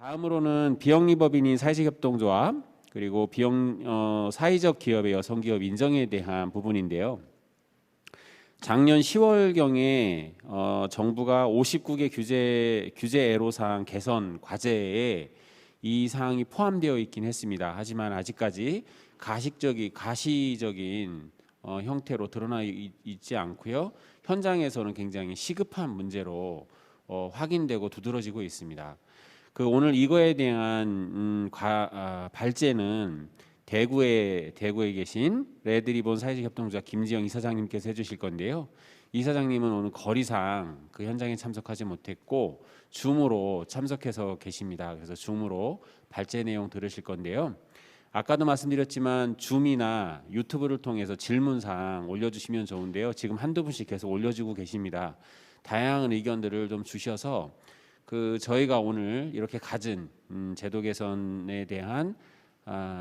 다음으로는 비영리법인인 사회적협동조합 그리고 사회적 기업의 여성기업 인정에 대한 부분인데요. 작년 10월경에 정부가 59개 규제 애로사항 개선 과제에 이 사항이 포함되어 있긴 했습니다. 하지만 아직까지 가시적인 형태로 드러나 있지 않고요. 현장에서는 굉장히 시급한 문제로 확인되고 두드러지고 있습니다. 오늘 이거에 대한 발제는 대구에 계신 레드리본 사회적 협동조합 김지영 이사장님께서 해주실 건데요. 이사장님은 오늘 거리상 그 현장에 참석하지 못했고 줌으로 참석해서 계십니다. 그래서 줌으로 발제 내용 들으실 건데요. 아까도 말씀드렸지만 줌이나 유튜브를 통해서 질문사항 올려주시면 좋은데요. 지금 한두 분씩 계속 올려주고 계십니다. 다양한 의견들을 좀 주셔서 저희가 오늘 이렇게 가진 제도 개선에 대한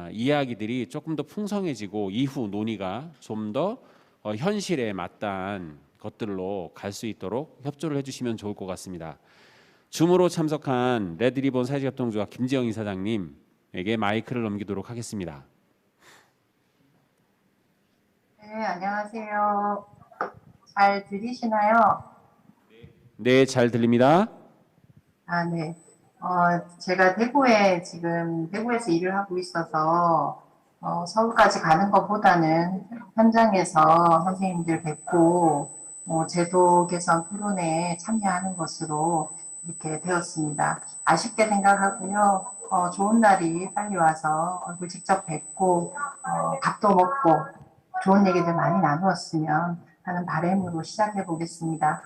이야기들이 조금 더 풍성해지고 이후 논의가 좀 더 현실에 맞닿은 것들로 갈 수 있도록 협조를 해주시면 좋을 것 같습니다. 줌으로 참석한 레드리본 사회적협동조합 김지영 이사장님에게 마이크를 넘기도록 하겠습니다. 네, 안녕하세요. 잘 들리시나요? 네, 잘 들립니다. 네. 제가 대구에서 일을 하고 있어서, 서울까지 가는 것보다는 현장에서 선생님들 뵙고, 제도 개선 토론회에 참여하는 것으로 이렇게 되었습니다. 아쉽게 생각하고요. 좋은 날이 빨리 와서 얼굴 직접 뵙고, 밥도 먹고, 좋은 얘기들 많이 나누었으면 하는 바람으로 시작해 보겠습니다.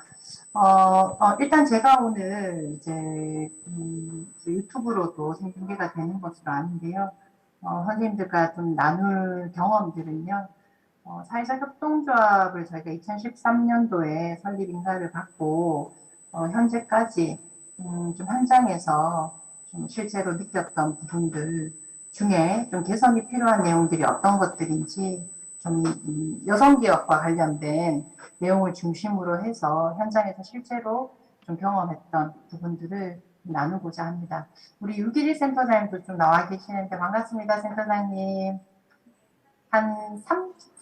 일단 제가 오늘 이제 유튜브로도 생중계가 되는 것으로 아는데요. 선생님들과 좀 나눌 경험들은요. 사회적 협동조합을 저희가 2013년도에 설립 인가를 받고 현재까지 좀 현장에서 좀 실제로 느꼈던 부분들 중에 좀 개선이 필요한 내용들이 어떤 것들인지 좀 여성기업과 관련된 내용을 중심으로 해서 현장에서 실제로 좀 경험했던 부분들을 나누고자 합니다. 우리 6.12 센터장님도 좀 나와 계시는데 반갑습니다, 센터장님. 한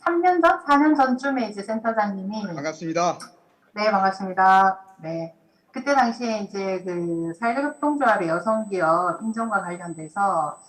3년 전? 4년 전쯤에 이제 센터장님이. 반갑습니다. 네, 반갑습니다. 네. 그때 당시에 이제 사회적 협동조합의 여성기업 인정과 관련돼서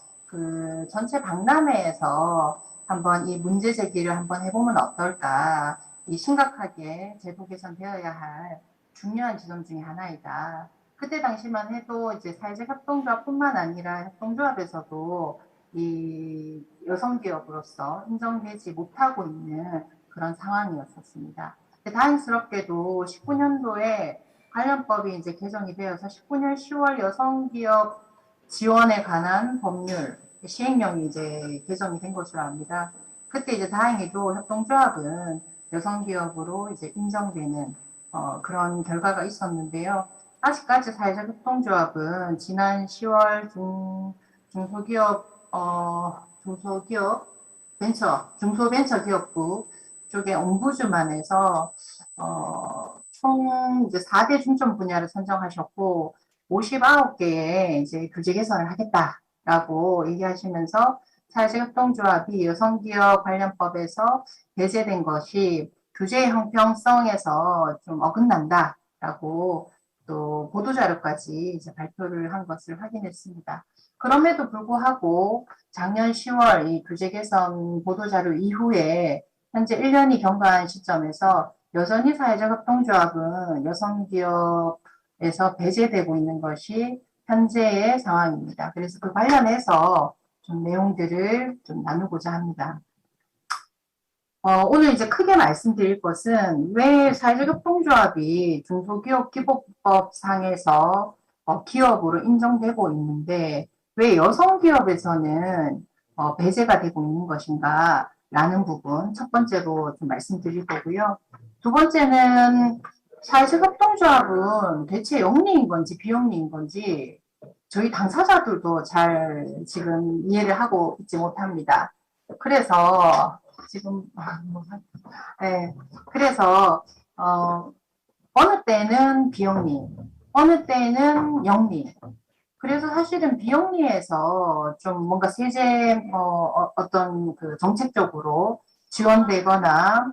전체 박람회에서 한번 이 문제 제기를 한번 해보면 어떨까. 이 심각하게 제도 개선되어야 할 중요한 지점 중에 하나이다. 그때 당시만 해도 이제 사회적 협동조합뿐만 아니라 협동조합에서도 이 여성기업으로서 인정되지 못하고 있는 그런 상황이었었습니다. 다행스럽게도 19년도에 관련법이 이제 개정이 되어서 19년 10월 여성기업 지원에 관한 법률 시행령이 이제 개정이 된 것으로 압니다. 그때 이제 다행히도 협동조합은 여성기업으로 이제 인정되는 그런 결과가 있었는데요. 아직까지 사회적 협동조합은 지난 10월 중소벤처기업부 쪽에 옴부즈만에서 총 이제 4대 중점 분야를 선정하셨고 59개의 이제 규제 개선을 하겠다라고 얘기하시면서 사회적협동조합이 여성기업 관련법에서 배제된 것이 규제의 형평성에서 좀 어긋난다라고 또 보도자료까지 이제 발표를 한 것을 확인했습니다. 그럼에도 불구하고 작년 10월 이 규제 개선 보도자료 이후에 현재 1년이 경과한 시점에서 여전히 사회적 협동조합은 여성기업에서 배제되고 있는 것이 현재의 상황입니다. 그래서 그 관련해서 좀 내용들을 좀 나누고자 합니다. 오늘 이제 크게 말씀드릴 것은 왜 사회적 협동조합이 중소기업 기본법 상에서 기업으로 인정되고 있는데 왜 여성기업에서는 배제가 되고 있는 것인가 라는 부분 첫 번째로 좀 말씀드릴 거고요. 두 번째는 사회적 협동조합은 대체 영리인 건지 비영리인 건지 저희 당사자들도 잘 지금 이해를 하고 있지 못합니다. 그래서 지금 네, 그래서 어느 때는 비영리, 어느 때는 영리, 그래서 사실은 비영리에서 좀 뭔가 세제 어떤 그 정책적으로 지원되거나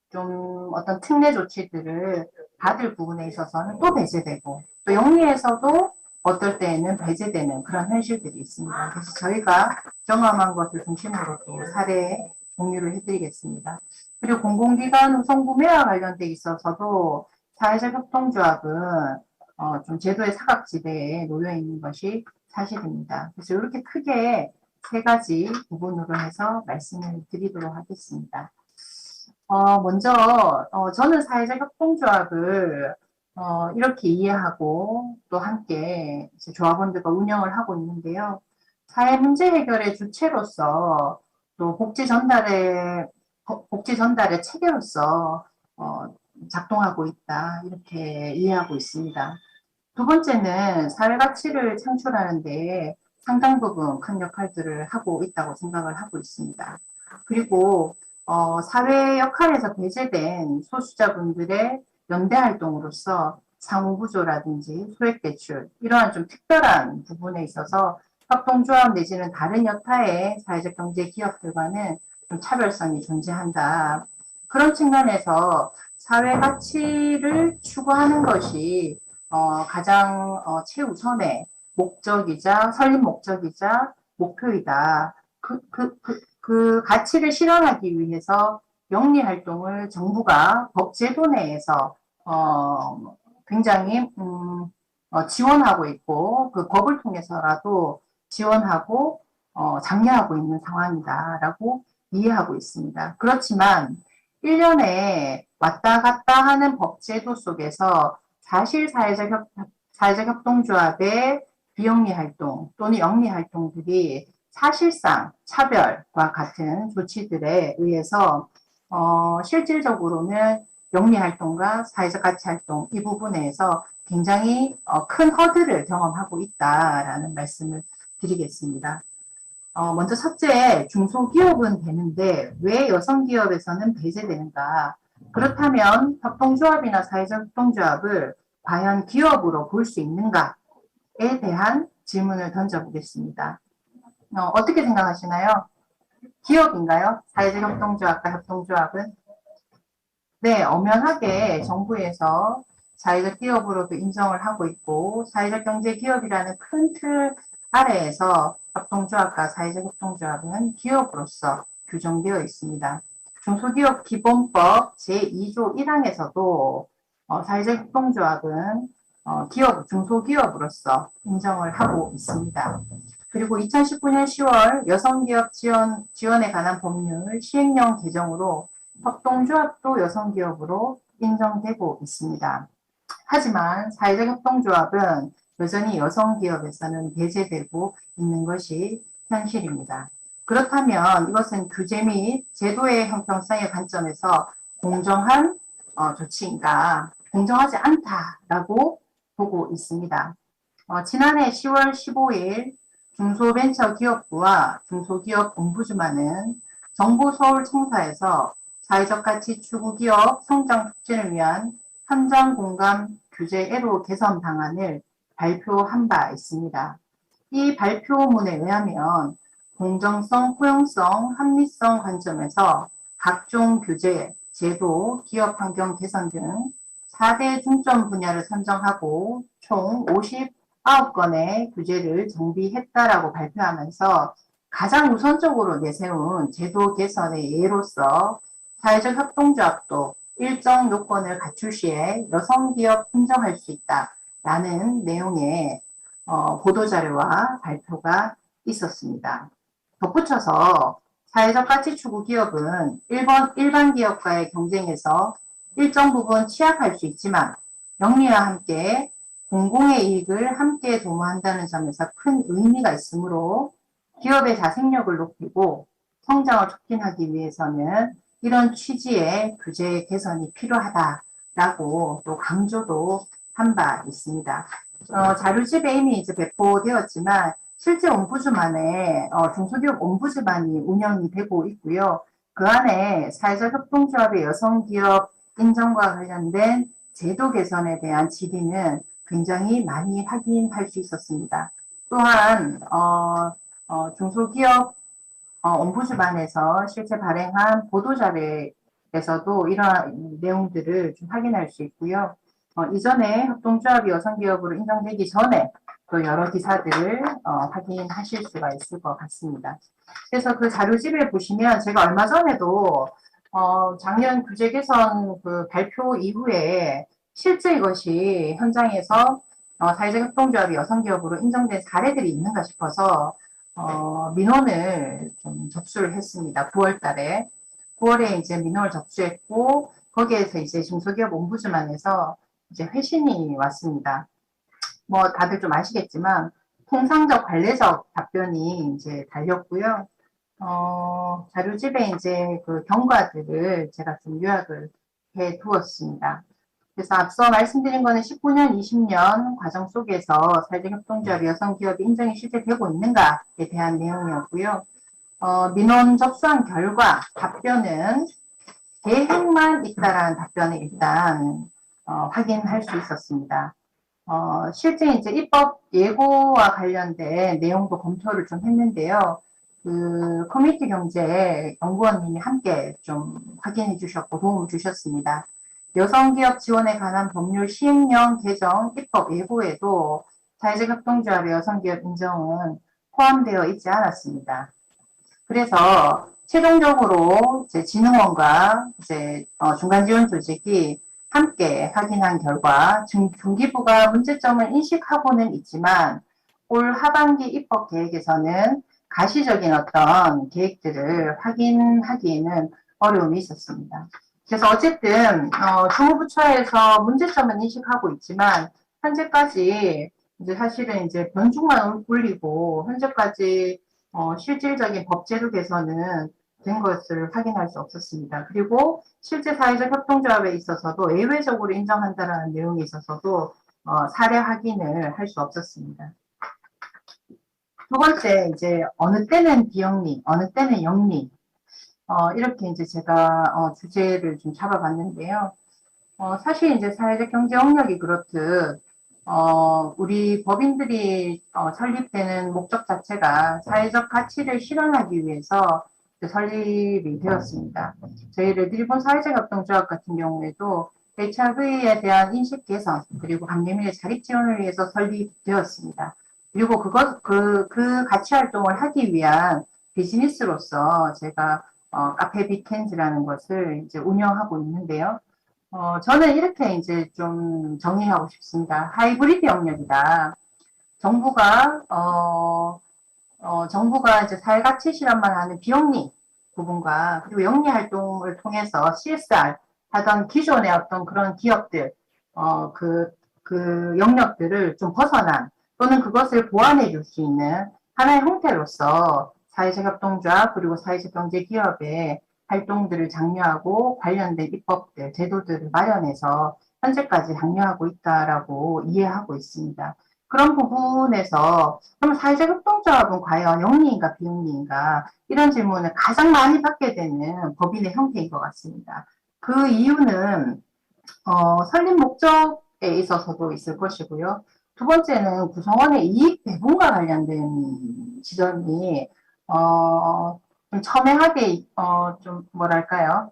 좀 어떤 특례 조치들을 받을 부분에 있어서는 또 배제되고 또 영리에서도 어떨 때에는 배제되는 그런 현실들이 있습니다. 그래서 저희가 경험한 것을 중심으로 또 사례 공유를 해드리겠습니다. 그리고 공공기관 우선 구매와 관련돼 있어서도 사회적 협동조합은 좀 제도의 사각지대에 놓여 있는 것이 사실입니다. 그래서 이렇게 크게 세 가지 부분으로 해서 말씀을 드리도록 하겠습니다. 먼저 저는 사회적 협동조합을 이렇게 이해하고 또 함께 조합원들과 운영을 하고 있는데요. 사회 문제 해결의 주체로서 또 복지 전달의 체계로서 작동하고 있다 이렇게 이해하고 있습니다. 두 번째는 사회 가치를 창출하는 데 상당 부분 큰 역할들을 하고 있다고 생각을 하고 있습니다. 그리고 사회 역할에서 배제된 소수자분들의 연대 활동으로서 상호구조라든지 소액대출 이러한 좀 특별한 부분에 있어서 협동조합 내지는 다른 여타의 사회적 경제 기업들과는 좀 차별성이 존재한다. 그런 측면에서 사회 가치를 추구하는 것이 가장 최우선의 목적이자 설립 목적이자 목표이다. 그 가치를 실현하기 위해서 영리 활동을 정부가 법 제도 내에서 굉장히 지원하고 있고 그 법을 통해서라도 지원하고 장려하고 있는 상황이다라고 이해하고 있습니다. 그렇지만 1년에 왔다 갔다 하는 법 제도 속에서 사실 사회적 협동조합의 비영리 활동 또는 영리 활동들이 사실상 차별과 같은 조치들에 의해서 실질적으로는 영리 활동과 사회적 가치 활동 이 부분에서 굉장히 큰 허들을 경험하고 있다라는 말씀을 드리겠습니다. 먼저 첫째, 중소기업은 되는데 왜 여성기업에서는 배제되는가? 그렇다면 협동조합이나 사회적 협동조합을 과연 기업으로 볼 수 있는가에 대한 질문을 던져보겠습니다. 어떻게 생각하시나요? 기업인가요? 사회적 협동조합과 협동조합은? 네, 엄연하게 정부에서 사회적 기업으로도 인정을 하고 있고 사회적 경제 기업이라는 큰 틀 아래에서 협동조합과 사회적 협동조합은 기업으로서 규정되어 있습니다. 중소기업 기본법 제2조 1항에서도 사회적 협동조합은 중소기업으로서 인정을 하고 있습니다. 그리고 2019년 10월 여성기업 지원에 관한 법률 시행령 개정으로 협동조합도 여성기업으로 인정되고 있습니다. 하지만 사회적 협동조합은 여전히 여성기업에서는 배제되고 있는 것이 현실입니다. 그렇다면 이것은 규제 및 제도의 형평성의 관점에서 공정한 조치인가? 공정하지 않다라고 보고 있습니다. 지난해 10월 15일 중소벤처기업부와 중소기업 옴부즈만은 정부 서울청사에서 사회적 가치 추구 기업 성장 촉진을 위한 현장 공감 규제 애로 개선 방안을 발표한 바 있습니다. 이 발표문에 의하면 공정성, 포용성, 합리성 관점에서 각종 규제, 제도, 기업 환경 개선 등 4대 중점 분야를 선정하고 총 59건의 규제를 정비했다라고 발표하면서 가장 우선적으로 내세운 제도 개선의 예로서 사회적 협동조합도 일정 요건을 갖출 시에 여성기업 인정할 수 있다라는 내용의 보도자료와 발표가 있었습니다. 덧붙여서 사회적 가치 추구 기업은 일반 기업과의 경쟁에서 일정 부분 취약할 수 있지만 영리와 함께 공공의 이익을 함께 도모한다는 점에서 큰 의미가 있으므로 기업의 자생력을 높이고 성장을 촉진하기 위해서는 이런 취지의 규제 개선이 필요하다라고 또 강조도 한 바 있습니다. 자료집에 이미 이제 배포되었지만 실제 옴부즈만에 중소기업 옴부즈만이 운영이 되고 있고요. 그 안에 사회적 협동조합의 여성기업 인정과 관련된 제도 개선에 대한 질의는 굉장히 많이 확인할 수 있었습니다. 또한 중소기업 ombudsman에서 실제 발행한 보도자료에서도 이러한 내용들을 좀 확인할 수 있고요. 이전에 협동조합이 여성기업으로 인정되기 전에 또 여러 기사들을 확인하실 수가 있을 것 같습니다. 그래서 그 자료집에 보시면 제가 얼마 전에도 작년 규제 개선 그 발표 이후에 실제 이것이 현장에서 사회적 협동조합이 여성기업으로 인정된 사례들이 있는가 싶어서 민원을 좀 접수를 했습니다. 9월 달에. 9월에 이제 민원을 접수했고, 거기에서 이제 중소기업 옴부즈만에서 이제 회신이 왔습니다. 뭐 다들 좀 아시겠지만, 통상적 관례적 답변이 이제 달렸고요. 자료집에 이제 그 경과들을 제가 좀 요약을 해 두었습니다. 그래서 앞서 말씀드린 거는 19년, 20년 과정 속에서 사회적 협동조합 여성기업이 인정이 실제 되고 있는가에 대한 내용이었고요. 민원 접수한 결과 답변은 계획만 있다라는 답변을 일단 확인할 수 있었습니다. 실제 이제 입법 예고와 관련된 내용도 검토를 좀 했는데요. 그 커뮤니티 경제 연구원님이 함께 좀 확인해 주셨고 도움을 주셨습니다. 여성기업 지원에 관한 법률 시행령 개정 입법 예고에도 사회적 협동조합의 여성기업 인정은 포함되어 있지 않았습니다. 그래서 최종적으로 이제 진흥원과 이제 중간 지원 조직이 함께 확인한 결과 중기부가 문제점을 인식하고는 있지만 올 하반기 입법 계획에서는 가시적인 어떤 계획들을 확인하기에는 어려움이 있었습니다. 그래서 어쨌든 주무부처에서 문제점은 인식하고 있지만 현재까지 이제 사실은 이제 변죽만 올리고 현재까지 실질적인 법제도 개선은 된 것을 확인할 수 없었습니다. 그리고 실제 사회적 협동조합에 있어서도 예외적으로 인정한다라는 내용에 있어서도 사례 확인을 할 수 없었습니다. 두 번째, 이제 어느 때는 비영리, 어느 때는 영리, 이렇게 이제 제가 주제를 좀 잡아봤는데요. 사실 이제 사회적 경제 영역이 그렇듯 우리 법인들이 설립되는 목적 자체가 사회적 가치를 실현하기 위해서 설립이 되었습니다. 저희 레드리본 사회적 협동조합 같은 경우에도 HRV에 대한 인식 개선 그리고 감염인의 자립 지원을 위해서 설립되었습니다. 그리고 그 가치 활동을 하기 위한 비즈니스로서 제가 카페 빅캔즈라는 것을 이제 운영하고 있는데요. 저는 이렇게 이제 좀 정리하고 싶습니다. 하이브리드 영역이다. 정부가, 정부가 이제 사회가치 실험만 하는 비영리 부분과 그리고 영리 활동을 통해서 CSR 하던 기존의 어떤 그런 기업들, 그 영역들을 좀 벗어난 또는 그것을 보완해 줄 수 있는 하나의 형태로서 사회적 협동조합 그리고 사회적 경제 기업의 활동들을 장려하고 관련된 입법들, 제도들을 마련해서 현재까지 장려하고 있다라고 이해하고 있습니다. 그런 부분에서 그럼 사회적 협동조합은 과연 영리인가 비영리인가 이런 질문을 가장 많이 받게 되는 법인의 형태인 것 같습니다. 그 이유는 설립 목적에 있어서도 있을 것이고요. 두 번째는 구성원의 이익 배분과 관련된 지점이 좀 첨예하게 좀 뭐랄까요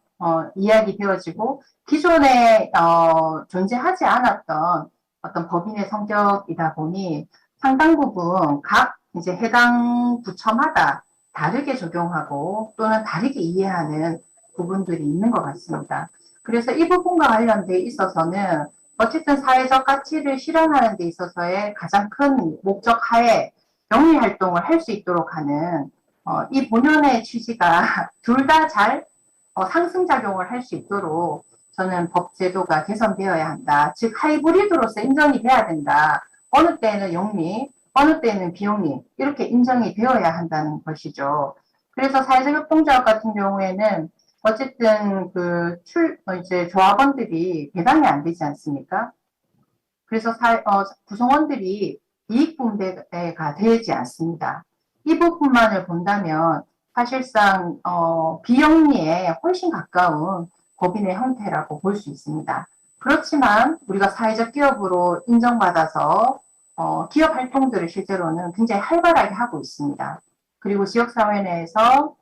이야기 되어지고 기존에 존재하지 않았던 어떤 법인의 성격이다 보니 상당 부분 각 이제 해당 부처마다 다르게 적용하고 또는 다르게 이해하는 부분들이 있는 것 같습니다. 그래서 이 부분과 관련돼 있어서는 어쨌든 사회적 가치를 실현하는 데 있어서의 가장 큰 목적 하에 영리 활동을 할 수 있도록 하는 이 본연의 취지가 둘 다 잘 상승작용을 할 수 있도록 저는 법제도가 개선되어야 한다. 즉 하이브리드로서 인정이 돼야 된다. 어느 때는 영리, 어느 때는 비영리 이렇게 인정이 되어야 한다는 것이죠. 그래서 사회적 협동조합 같은 경우에는 어쨌든 이제 조합원들이 배당이 안 되지 않습니까? 그래서 구성원들이 이익 분배가 되지 않습니다. 이 부분만을 본다면 사실상 비영리에 훨씬 가까운 법인의 형태라고 볼 수 있습니다. 그렇지만 우리가 사회적 기업으로 인정받아서 기업 활동들을 실제로는 굉장히 활발하게 하고 있습니다. 그리고 지역사회 내에서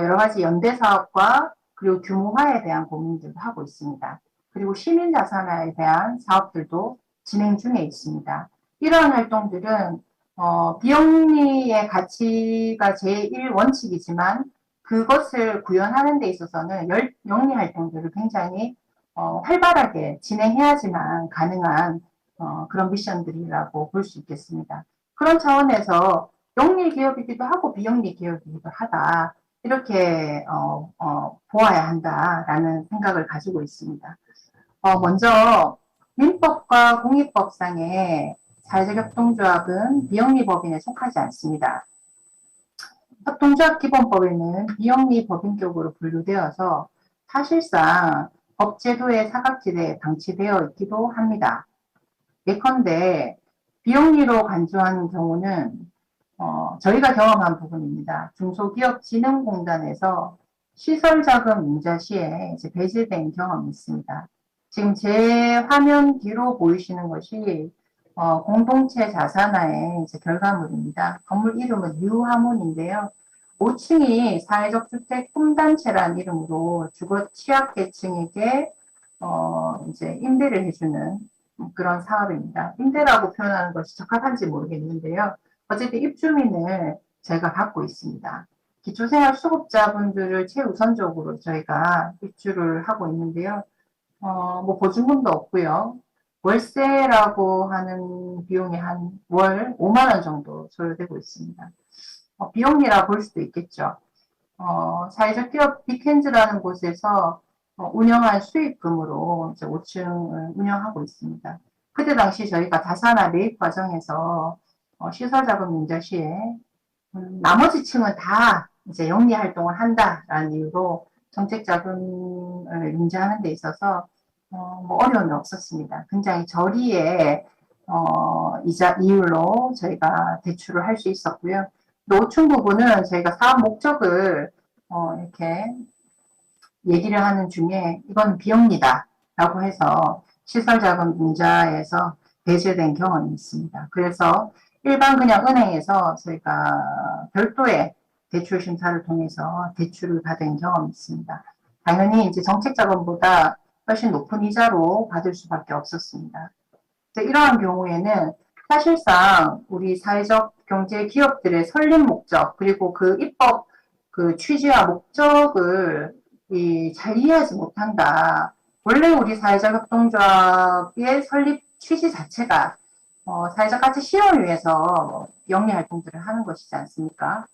여러 가지 연대 사업과 그리고 규모화에 대한 고민들도 하고 있습니다. 그리고 시민 자산화에 대한 사업들도 진행 중에 있습니다. 이러한 활동들은 비영리의 가치가 제1원칙이지만 그것을 구현하는 데 있어서는 영리 활동들을 굉장히 활발하게 진행해야지만 가능한 그런 미션들이라고 볼 수 있겠습니다. 그런 차원에서 영리 기업이기도 하고 비영리 기업이기도 하다. 이렇게 보아야 한다라는 생각을 가지고 있습니다. 먼저 민법과 공익법상의 사회적협동조합은 비영리법인에 속하지 않습니다. 협동조합기본법에는 비영리 법인격으로 분류되어서 사실상 법제도의 사각지대에 방치되어 있기도 합니다. 예컨대 비영리로 간주하는 경우는 저희가 경험한 부분입니다. 중소기업진흥공단에서 시설자금 융자 시에 이제 배제된 경험이 있습니다. 지금 제 화면 뒤로 보이시는 것이 공동체 자산화의 이제 결과물입니다. 건물 이름은 뉴하몬인데요. 5층이 사회적 주택 꿈단체라는 이름으로 주거 취약계층에게 이제 임대를 해주는 그런 사업입니다. 임대라고 표현하는 것이 적합한지 모르겠는데요. 어쨌든 입주민을 저희가 받고 있습니다. 기초생활 수급자분들을 최우선적으로 저희가 입주를 하고 있는데요. 뭐 보증금도 없고요. 월세라고 하는 비용이 한 월 5만 원 정도 소요되고 있습니다. 비용이라 볼 수도 있겠죠. 사회적 기업 빅핸즈라는 곳에서 운영한 수익금으로 이제 5층을 운영하고 있습니다. 그때 당시 저희가 다산화 매입 과정에서 시설자금 융자 시에 나머지 층은 다 이제 영리 활동을 한다라는 이유로 정책자금을 융자하는 데 있어서 뭐 어려움이 없었습니다. 굉장히 저리의 이자 이율로 저희가 대출을 할 수 있었고요. 5층 부분은 저희가 사업 목적을 이렇게 얘기를 하는 중에 이건 비용이다 라고 해서 시설자금 융자에서 배제된 경험이 있습니다. 그래서 일반 그냥 은행에서 저희가 별도의 대출 심사를 통해서 대출을 받은 경험이 있습니다. 당연히 이제 정책자금보다 훨씬 높은 이자로 받을 수밖에 없었습니다. 이러한 경우에는 사실상 우리 사회적 경제 기업들의 설립 목적 그리고 그 입법 그 취지와 목적을 잘 이해하지 못한다. 원래 우리 사회적 협동조합의 설립 취지 자체가 사회적 가치 실현을 위해서 영리 활동들을 하는 것이지 않습니까?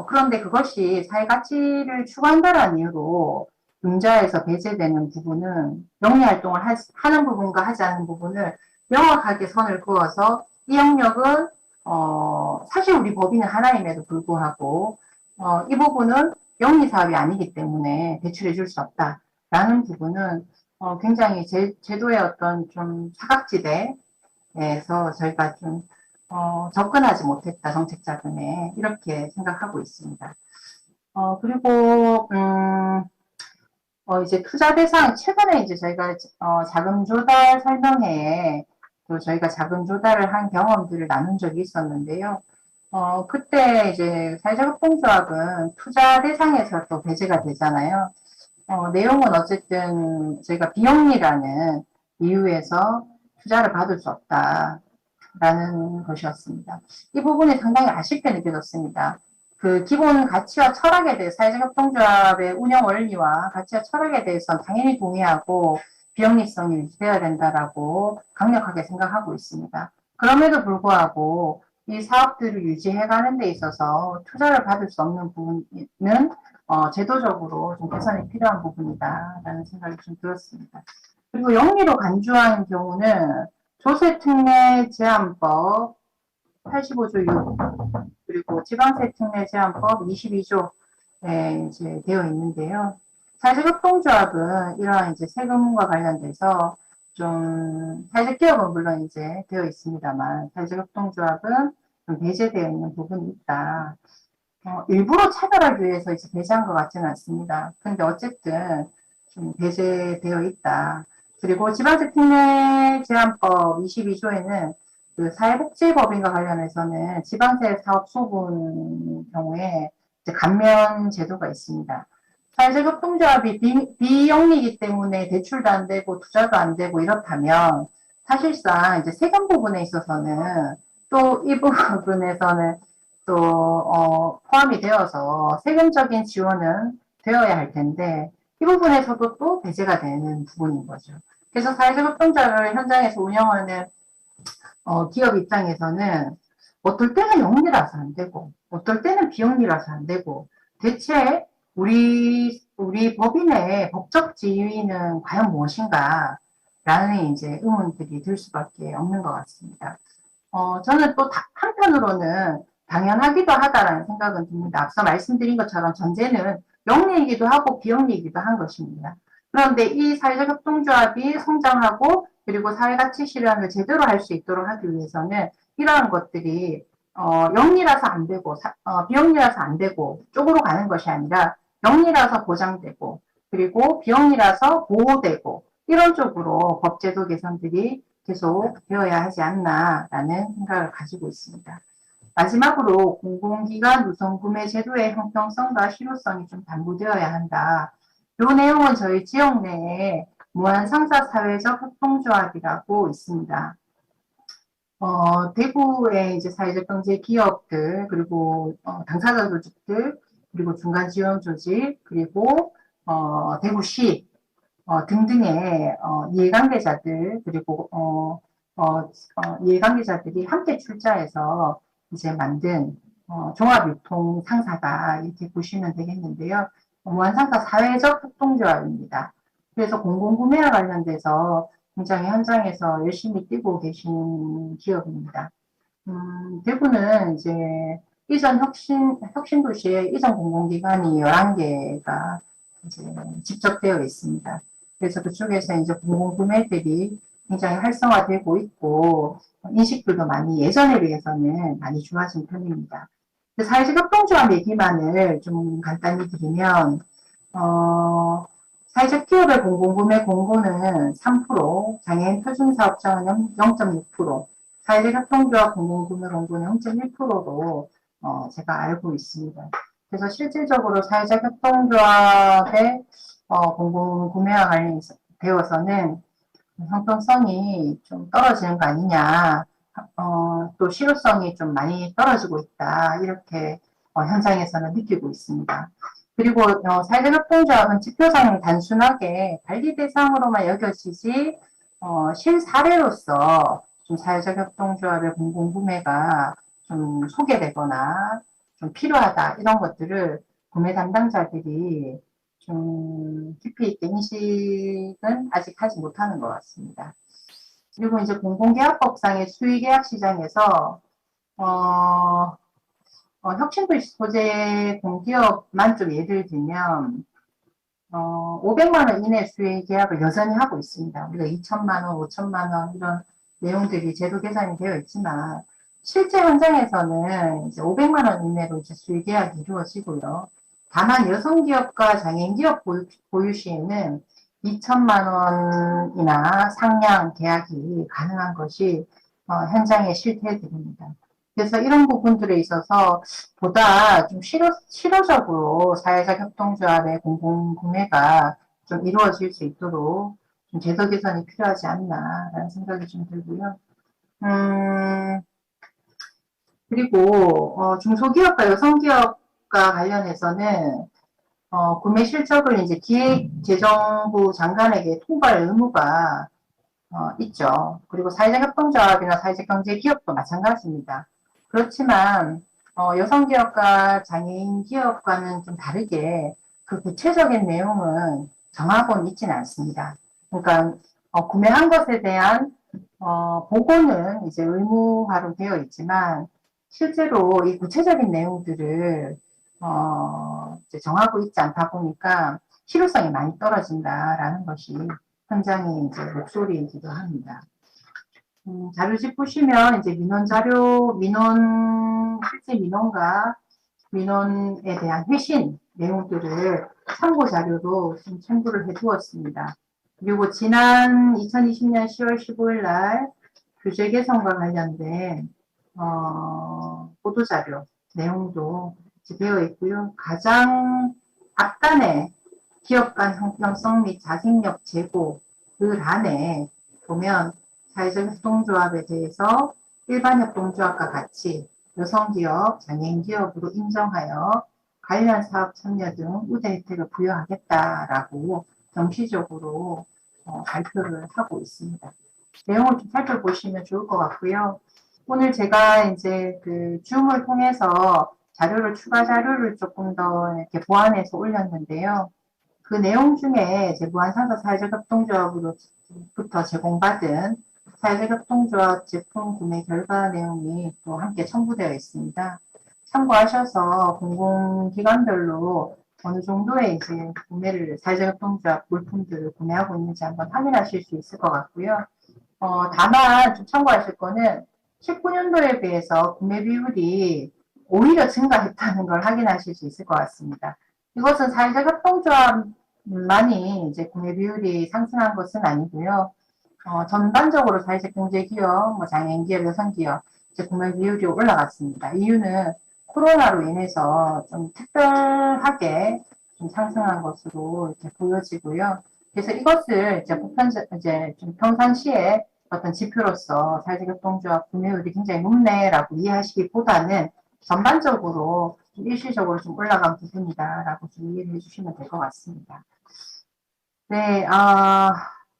그런데 그것이 사회 가치를 추구한다는 이유로 융자에서 배제되는 부분은 영리 활동을 하는 부분과 하지 않는 부분을 명확하게 선을 그어서 이 영역은 사실 우리 법인은 하나임에도 불구하고 이 부분은 영리 사업이 아니기 때문에 대출해 줄 수 없다라는 부분은 굉장히 제도의 어떤 좀 사각지대에서 저희가 좀 접근하지 못했다 정책 자금에 이렇게 생각하고 있습니다. 그리고 이제 투자 대상 최근에 이제 저희가 자금 조달 설명회에 또 저희가 자금 조달을 한 경험들을 나눈 적이 있었는데요. 그때 이제 사회적 협동조합은 투자 대상에서 또 배제가 되잖아요. 내용은 어쨌든 저희가 비영리라는 이유에서 투자를 받을 수 없다라는 것이었습니다. 이 부분이 상당히 아쉽게 느껴졌습니다. 그 기본 가치와 철학에 대해 사회적 협동조합의 운영 원리와 가치와 철학에 대해서 당연히 동의하고 비영리성이 유지되어야 된다라고 강력하게 생각하고 있습니다. 그럼에도 불구하고 이 사업들을 유지해가는 데 있어서 투자를 받을 수 없는 부분은 제도적으로 좀 개선이 필요한 부분이다라는 생각이 좀 들었습니다. 그리고 영리로 간주하는 경우는 조세특례 제한법 85조 6 그리고 지방세특례 제한법 22조에 이제 되어 있는데요. 사회적 협동조합은 이러한 이제 세금과 관련돼서 좀 사회적 기업은 물론 이제 되어 있습니다만 사회적 협동조합은 좀 배제되어 있는 부분이 있다. 일부러 차별하기 위해서 이제 배제한 것 같지는 않습니다. 근데 어쨌든 좀 배제되어 있다. 그리고 지방세 특례 제한법 22조에는 그 사회복지법인과 관련해서는 지방세 사업 소분 경우에 이제 감면 제도가 있습니다. 사회적 협동조합이 비영리이기 때문에 대출도 안 되고 투자도 안 되고 이렇다면 사실상 이제 세금 부분에 있어서는 또 이 부분에서는 또 포함이 되어서 세금적인 지원은 되어야 할 텐데 이 부분에서도 또 배제가 되는 부분인 거죠. 그래서 사회적 협동조합을 현장에서 운영하는 기업 입장에서는 어떨 때는 영리라서 안 되고 어떨 때는 비영리라서 안 되고 대체 우리 법인의 법적 지위는 과연 무엇인가 라는 이제 의문들이 들 수밖에 없는 것 같습니다. 저는 또 한편으로는 당연하기도 하다라는 생각은 듭니다. 앞서 말씀드린 것처럼 전제는 영리이기도 하고 비영리이기도 한 것입니다. 그런데 이 사회적 협동조합이 성장하고 그리고 사회가치 실현을 제대로 할 수 있도록 하기 위해서는 이러한 것들이 영리라서 안 되고 비영리라서 안 되고 쪽으로 가는 것이 아니라 영리라서 보장되고 그리고 비영리라서 보호되고 이런 쪽으로 법제도 개선들이 계속 되어야 하지 않나라는 생각을 가지고 있습니다. 마지막으로 공공기관 우선구매 제도의 형평성과 실효성이 좀 담보되어야 한다. 이 내용은 저희 지역 내에 무한상사 사회적 협동조합이라고 있습니다. 대구의 이제 사회적 경제 기업들, 그리고 당사자 조직들, 그리고 중간 지원 조직, 그리고 대구시 등등의 이해관계자들, 그리고 이해관계자들이 함께 출자해서 이제 만든 종합유통상사가 이렇게 보시면 되겠는데요. 무한상사 사회적 협동조합입니다. 그래서 공공구매와 관련돼서 굉장히 현장에서 열심히 뛰고 계신 기업입니다. 대구는 이제 이전 혁신도시에 이전 공공기관이 11개가 이제 집적되어 있습니다. 그래서 그쪽에서 이제 공공구매들이 굉장히 활성화되고 있고, 인식들도 많이 예전에 비해서는 많이 좋아진 편입니다. 사회적 협동조합 얘기만을 좀 간단히 드리면, 사회적 기업의 공공구매 공고는 3%, 장애인 표준사업장은 0.6%, 사회적 협동조합 공공구매 공고는 0.1%로 제가 알고 있습니다. 그래서 실질적으로 사회적 협동조합의 공공구매와 관련되어서는 형평성이 좀 떨어지는 거 아니냐, 또 실효성이 좀 많이 떨어지고 있다, 이렇게 현장에서는 느끼고 있습니다. 그리고 사회적 협동조합은 지표상 단순하게 관리 대상으로만 여겨지지 실사례로서 좀 사회적 협동조합의 공공구매가 좀 소개되거나 좀 필요하다 이런 것들을 구매 담당자들이 좀 깊이 있게 인식은 아직 하지 못하는 것 같습니다. 그리고 이제 공공계약법상의 수의계약 시장에서 혁신도시 소재 공기업만 좀 예를 들면 500만 원 이내 수의 계약을 여전히 하고 있습니다. 우리가 2천만 원, 5천만 원 이런 내용들이 제도 계산이 되어 있지만 실제 현장에서는 이제 500만 원 이내로 이제 수의 계약이 이루어지고요. 다만 여성기업과 장애인기업 보유 시에는 2천만 원이나 상량 계약이 가능한 것이 현장의 실태들입니다. 그래서 이런 부분들에 있어서 보다 좀 실효적으로 사회적 협동조합의 공공구매가 좀 이루어질 수 있도록 좀 제도 개선이 필요하지 않나라는 생각이 좀 들고요. 그리고 중소기업과 여성기업과 관련해서는 구매 실적을 이제 기획재정부 장관에게 통보할 의무가 있죠. 그리고 사회적 협동조합이나 사회적 경제기업도 마찬가지입니다. 그렇지만 여성기업과 장애인 기업과는 좀 다르게 그 구체적인 내용은 정하고는 있지는 않습니다. 그러니까 구매한 것에 대한 보고는 이제 의무화로 되어 있지만 실제로 이 구체적인 내용들을 이제 정하고 있지 않다 보니까 실효성이 많이 떨어진다라는 것이 현장의 이제 목소리이기도 합니다. 자료집 보시면 이제 실제 민원과 민원에 대한 회신 내용들을 참고 자료로 좀 첨부를 해 두었습니다. 그리고 지난 2020년 10월 15일 날 규제 개선과 관련된 보도자료 내용도 되어 있고요. 가장 앞단에 기업 간 형평성 및 자생력 제고 그 안에 보면 사회적 협동조합에 대해서 일반 협동조합과 같이 여성기업, 장애인기업으로 인정하여 관련 사업 참여 등 우대 혜택을 부여하겠다라고 정식적으로 발표를 하고 있습니다. 내용을 좀 살펴보시면 좋을 것 같고요. 오늘 제가 이제 그 줌을 통해서 추가 자료를 조금 더 이렇게 보완해서 올렸는데요. 그 내용 중에 무한상사 사회적 협동조합으로부터 제공받은 사회적 협동조합 제품 구매 결과 내용이 또 함께 첨부되어 있습니다. 참고하셔서 공공기관별로 어느 정도의 이제 사회적 협동조합 물품들을 구매하고 있는지 한번 확인하실 수 있을 것 같고요. 다만 좀 참고하실 거는 19년도에 비해서 구매 비율이 오히려 증가했다는 걸 확인하실 수 있을 것 같습니다. 이것은 사회적 협동조합만이 이제 구매 비율이 상승한 것은 아니고요. 전반적으로 사회적 경제기업, 장애인기업, 여성기업 이제 구매 비율이 올라갔습니다. 이유는 코로나로 인해서 좀 특별하게 좀 상승한 것으로 이렇게 보여지고요. 그래서 이것을 이제 좀 평상시에 어떤 지표로서 사회적 협동조합 구매율이 굉장히 높네라고 이해하시기보다는 전반적으로 좀 일시적으로 좀 올라간 부분이다라고 좀 이해를 해주시면 될 것 같습니다. 네,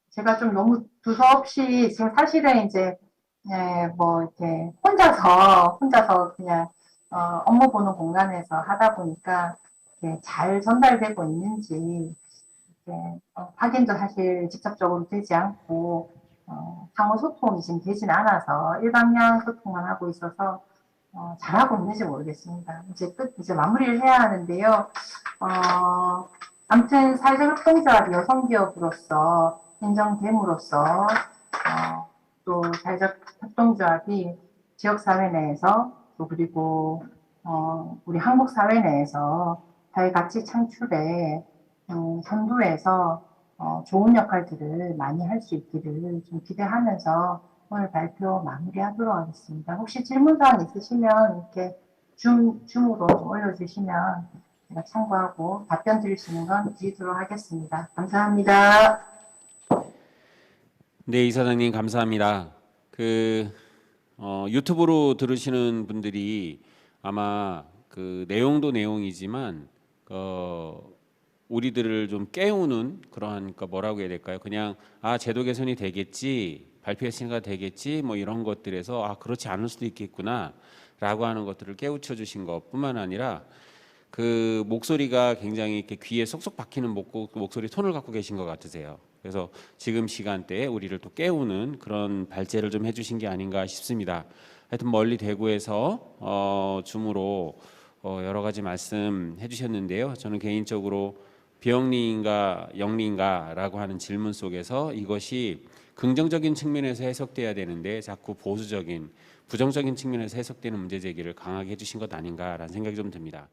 제가 좀 너무 두서없이 지금 사실은 이제 이렇게 혼자서 그냥 업무 보는 공간에서 하다 보니까 잘 전달되고 있는지 확인도 사실 직접적으로 되지 않고 상호 소통이 지금 되진 않아서 일방향 소통만 하고 있어서 잘하고 있는지 모르겠습니다. 이제 마무리를 해야 하는데요. 아무튼 사회적 협동조합 여성기업으로서 인정됨으로써 또 사회적 협동조합이 지역사회 내에서 또 그리고 우리 한국 사회 내에서 사회가치 창출에 선도해서 좋은 역할들을 많이 할 수 있기를 좀 기대하면서 오늘 발표 마무리하도록 하겠습니다. 혹시 질문사항 있으시면 이렇게 줌으로 좀 올려주시면 제가 참고하고 답변 드릴 수 있는 건 드리도록 하겠습니다. 감사합니다. 네, 이사장님 감사합니다. 유튜브로 들으시는 분들이 아마 그 내용도 내용이지만 우리들을 좀 깨우는 그러한 뭐라고 해야 될까요? 그냥 제도 개선이 되겠지, 발표했으니까 되겠지, 뭐 이런 것들에서 그렇지 않을 수도 있겠구나라고 하는 것들을 깨우쳐 주신 것뿐만 아니라 그 목소리가 굉장히 이렇게 귀에 쏙쏙 박히는 목소리 톤을 갖고 계신 것 같으세요. 그래서 지금 시간대에 우리를 또 깨우는 그런 발제를 좀 해주신 게 아닌가 싶습니다. 하여튼 멀리 대구에서 줌으로 여러 가지 말씀 해주셨는데요. 저는 개인적으로 비영리인가 영리인가라고 하는 질문 속에서 이것이 긍정적인 측면에서 해석돼야 되는데 자꾸 보수적인 부정적인 측면에서 해석되는 문제 제기를 강하게 해주신 것 아닌가라는 생각이 좀 듭니다.